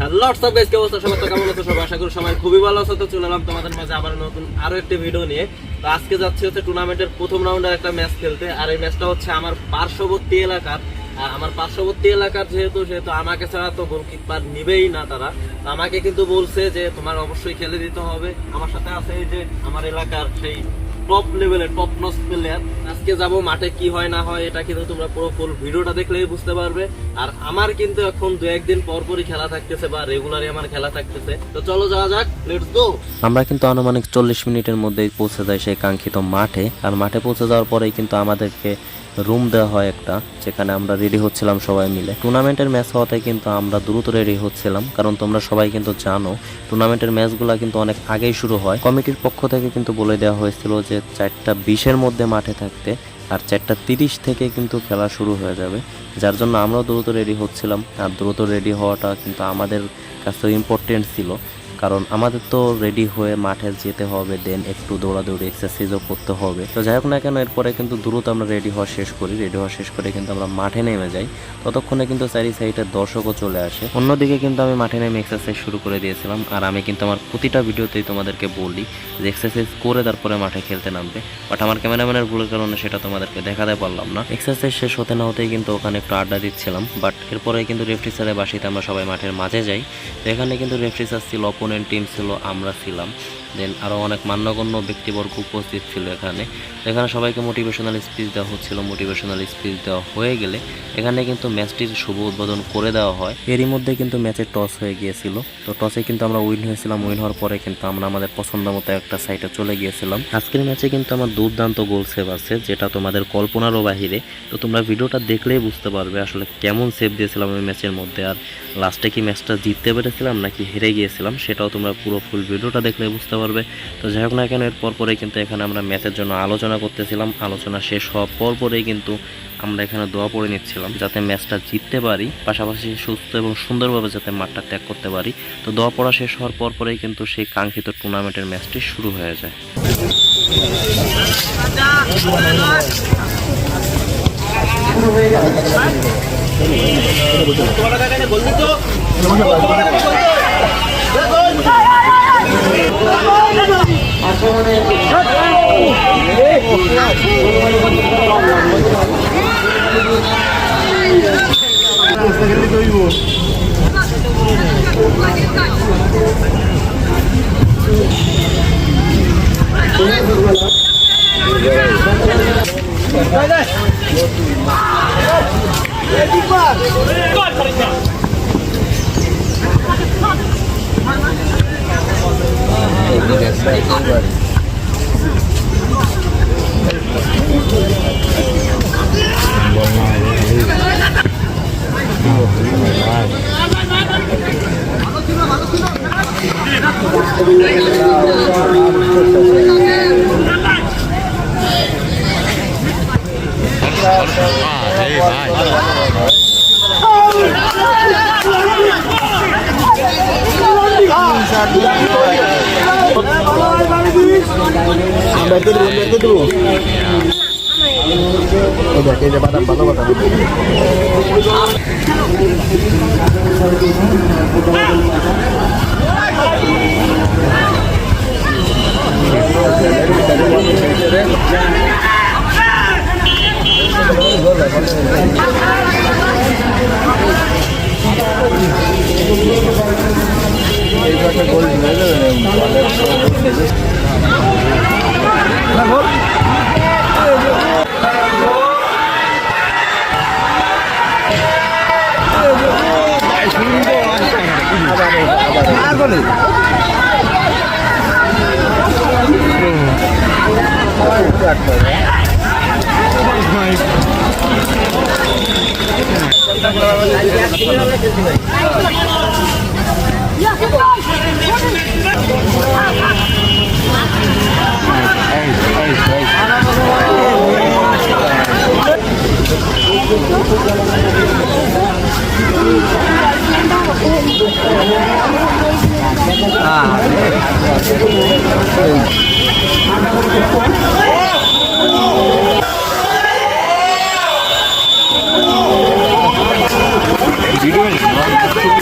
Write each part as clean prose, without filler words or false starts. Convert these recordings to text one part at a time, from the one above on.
Hello WhatsApp guys, কি অবস্থা? সবার তো কেমন আছো? সবাই আশা করি সবাই খুবই ভালো আছো। তো চলে এলাম তোমাদের মাঝে আবার নতুন আরো একটা ভিডিও নিয়ে। তো আজকে যাচ্ছি হচ্ছে টুর্নামেন্টের প্রথম রাউন্ডের একটা ম্যাচ খেলতে। আর এই ম্যাচটা হচ্ছে আমার পার্শ্ববর্তী এলাকার। আর আমার পার্শ্ববর্তী এলাকার যেহেতু আমাকে ছাড়া তো গোলকিপার নিবেই না তারা। তো আমাকে কিন্তু বলছে যে তোমার অবশ্যই খেলে দিতে হবে। আমার সাথে আছে এই যে আমার এলাকার সেই টপ লেভেলের টপ নচ প্লেয়ার। আজকে যাব মাঠে, কি হয় না হয় এটা কিন্তু তোমরা পুরো ফুল ভিডিওটা দেখলেই বুঝতে পারবে। আর আমার কিন্তু এখন দু একদিন পর পরই খেলা থাকতেছে বা রেগুলারই আমার খেলা থাকতেছে। তো চলো যাওয়া যাক, লেটস গো। আমরা কিন্তু আনুমানিক 40 মিনিটের মধ্যেই পৌঁছে যাই সেই কাঙ্ক্ষিত মাঠে। আর মাঠে পৌঁছে যাওয়ার পরেই কিন্তু আমাদেরকে রুম দেওয়া হয় একটা, যেখানে আমরা রেডি হচ্ছিলাম সবাই মিলে। টুর্নামেন্টের ম্যাচ হওয়াতে কিন্তু আমরা দ্রুত রেডি হচ্ছিলাম, কারণ তোমরা সবাই কিন্তু জানো টুর্নামেন্টের ম্যাচগুলো কিন্তু অনেক আগেই শুরু হয়। কমিটির পক্ষ থেকে কিন্তু বলে দেওয়া হয়েছিল যে 4:20-এর মধ্যে মাঠে থাকতে, আর 4:30 থেকে কিন্তু খেলা শুরু হয়ে যাবে। যার জন্য আমরাও দ্রুত রেডি হচ্ছিলাম। আর দ্রুত রেডি হওয়াটা কিন্তু আমাদের কাছে ইম্পর্টেন্ট ছিল, কারণ আমাদের তো রেডি হয়ে মাঠে যেতে হবে, দেন একটু দৌড়াদৌড়ি এক্সারসাইজও করতে হবে। তো যাই হোক না কেন, এরপরে কিন্তু দ্রুত আমরা রেডি হওয়া শেষ করে কিন্তু আমরা মাঠে নেমে যাই। ততক্ষণে কিন্তু চারি সাইডের দর্শকও চলে আসে। অন্যদিকে কিন্তু আমি মাঠে নেমে এক্সারসাইজ শুরু করে দিয়েছিলাম। আর আমি কিন্তু আমার প্রতিটা ভিডিওতেই তোমাদেরকে বলি যে এক্সারসাইজ করে তারপরে মাঠে খেলতে নামবে, বাট আমার ক্যামেরাম্যানের ভুলের কারণে সেটা তোমাদেরকে দেখাতে পারলাম না। এক্সারসাইজ শেষ হতে না হতেই কিন্তু ওখানে একটু আড্ডা দিচ্ছিলাম, বাট এরপরে কিন্তু রেফারি স্যারের বাসিতে আমরা সবাই মাঠের মাঝে যাই। তো এখানে কিন্তু রেফারি স্যার ছিল, অপোনেন্ট টিম ছিল, আমরা ছিলাম, দেন আরও অনেক মান্যগণ্য ব্যক্তিবর্গ উপস্থিত ছিল এখানে। এখানে সবাইকে মোটিভেশনাল স্পিচ দেওয়া হচ্ছিল। মোটিভেশনাল স্পিচ দেওয়া হয়ে গেলে এখানে কিন্তু ম্যাচটির শুভ উদ্বোধন করে দেওয়া হয়। এরই মধ্যে কিন্তু ম্যাচে টস হয়ে গিয়েছিল। তো টসে কিন্তু আমরা উইন হয়েছিলাম। উইন হওয়ার পরে কিন্তু আমরা আমাদের পছন্দ মতো একটা সাইডে চলে গিয়েছিলাম। আজকের ম্যাচে কিন্তু আমার দুর্দান্ত গোল সেভ আছে, যেটা তোমাদের কল্পনারও বাহিরে। তো তোমরা ভিডিওটা দেখলেই বুঝতে পারবে আসলে কেমন সেভ দিয়েছিলাম ওই ম্যাচের মধ্যে। আর লাস্টে কি ম্যাচটা জিততে পেরেছিলাম নাকি হেরে গিয়েছিলাম, সেটাও তোমরা পুরো ফুল ভিডিওটা দেখলে বুঝতে পারবে। তো যাই হোক না কেন, এর পরেই কিন্তু এখানে আমরা ম্যাচের জন্য আলোচনা করতেছিলাম। আলোচনা শেষ হওয়ার পরেই কিন্তু আমরা এখানে দোয়া পড়ে নিচ্ছিলাম যাতে ম্যাচটা জিততে পারি, পাশাপাশি সুস্থ এবং সুন্দরভাবে যাতে মাঠটা ত্যাগ করতে পারি। তো দোয়া পড়া শেষ হওয়ার পরেই কিন্তু সেই কাঙ্ক্ষিত টুর্নামেন্টের ম্যাচটি শুরু হয়ে যায়।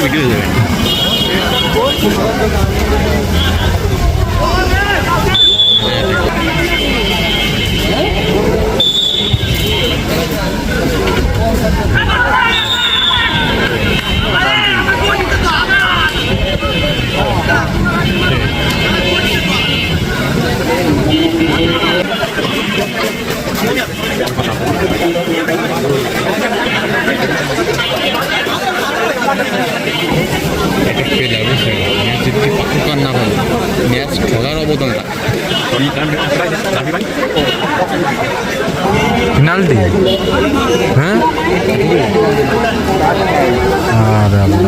ভিডিও এটা পেলে অবশ্যই ম্যাচ যদি পাকুকার না হয় ম্যাচ খেলার অবদান রাখে পেনাল্টি হ্যাঁ আরে আল্লাহ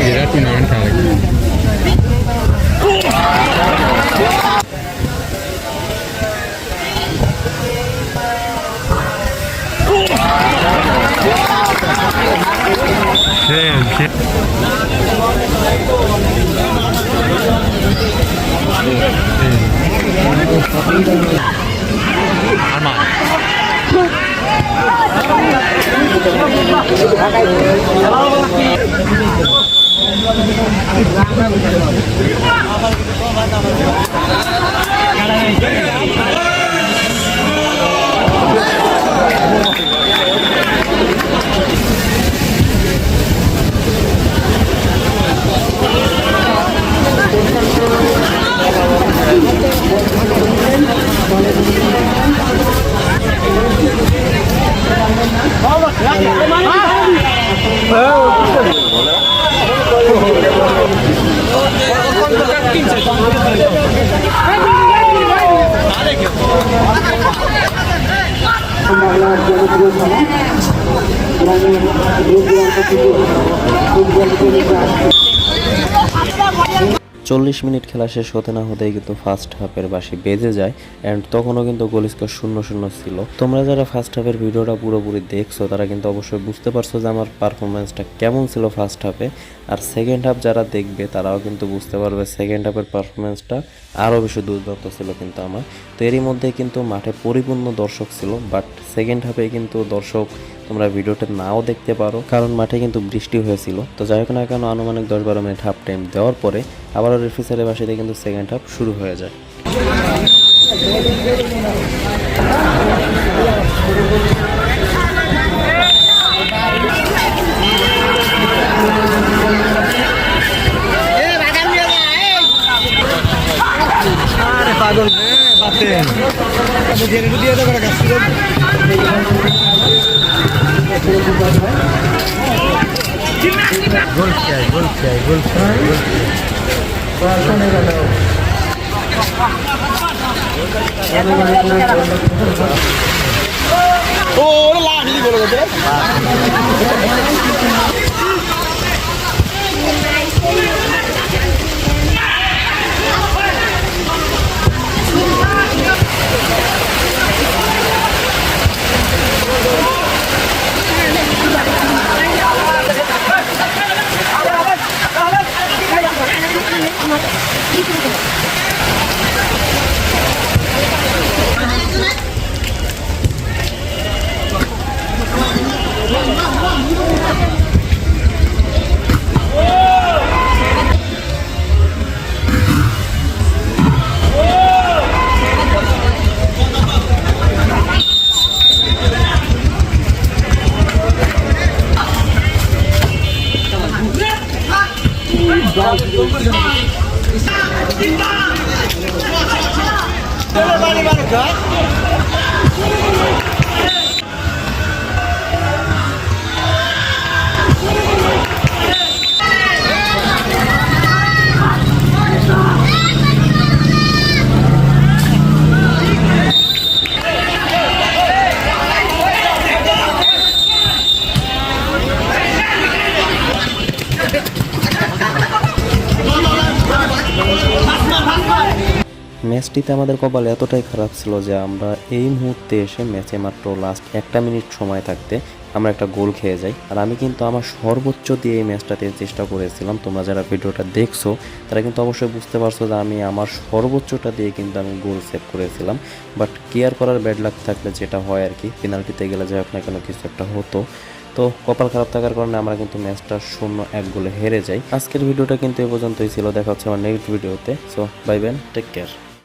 এরা টুর্নামেন্ট খেলে চল্লিশ মিনিট খেলা শেষ হতে না হতেই কিন্তু ফার্স্ট হাফের বাঁশি বেজে যায় অ্যান্ড তখনও কিন্তু গোল স্কোর 0-0 ছিল। তোমরা যারা ফার্স্ট হাফের ভিডিওটা পুরোপুরি দেখছো তারা কিন্তু অবশ্যই বুঝতে পারছো যে আমার পারফরমেন্সটা কেমন ছিল ফার্স্ট হাফে, আর সেকেন্ড হাফ যারা দেখবে তারাও কিন্তু বুঝতে পারবে সেকেন্ড হাফের পারফরমেন্সটা আরও বেশি দুর্দান্ত ছিল কিন্তু আমার। তো এরই মধ্যে কিন্তু মাঠে পরিপূর্ণ দর্শক ছিল, বাট সেকেন্ড হাফে কিন্তু দর্শক তোমরা ভিডিওটা নাও দেখতে পারো কারণ মাঠে কিন্তু বৃষ্টি হয়েছিল। তো যাই হোক না কেন আনুমানিক 10-12 মিনিট হাফ টাইম দেওয়ার পরে আবারও রেফ্রিজারের বাসিতে কিন্তু সেকেন্ড হাফ শুরু হয়ে যায়। ম্যাচটিতে আমাদের কপাল এতটাই খারাপ ছিল যে আমরা এই মুহূর্তে এসে ম্যাচে মাত্র লাস্ট 1 মিনিট সময় থাকতে আমরা একটা গোল খেয়ে যাই। আর আমি কিন্তু আমার সর্বোচ্চ দিয়ে এই ম্যাচটাতে চেষ্টা করেছিলাম। তোমরা যারা ভিডিওটা দেখছো তারা কিন্তু অবশ্যই বুঝতে পারছো যে আমি আমার সর্বোচ্চটা দিয়ে কিন্তু আমি গোল সেভ করেছিলাম। বাট কেয়ার করার ব্যাড লাক থাকলে যেটা হয় আর কি, পেনাল্টিতে গেলে যাই হোক না কেন কিছু একটা হতো। তো কপাল খারাপ থাকার কারণে আমরা কিন্তু ম্যাচটা 0-1 গোলে হেরে যাই। আজকের ভিডিওটা কিন্তু এ পর্যন্তই ছিল। দেখা হচ্ছে আমার নেক্সট ভিডিওতে। So bye bye, take care.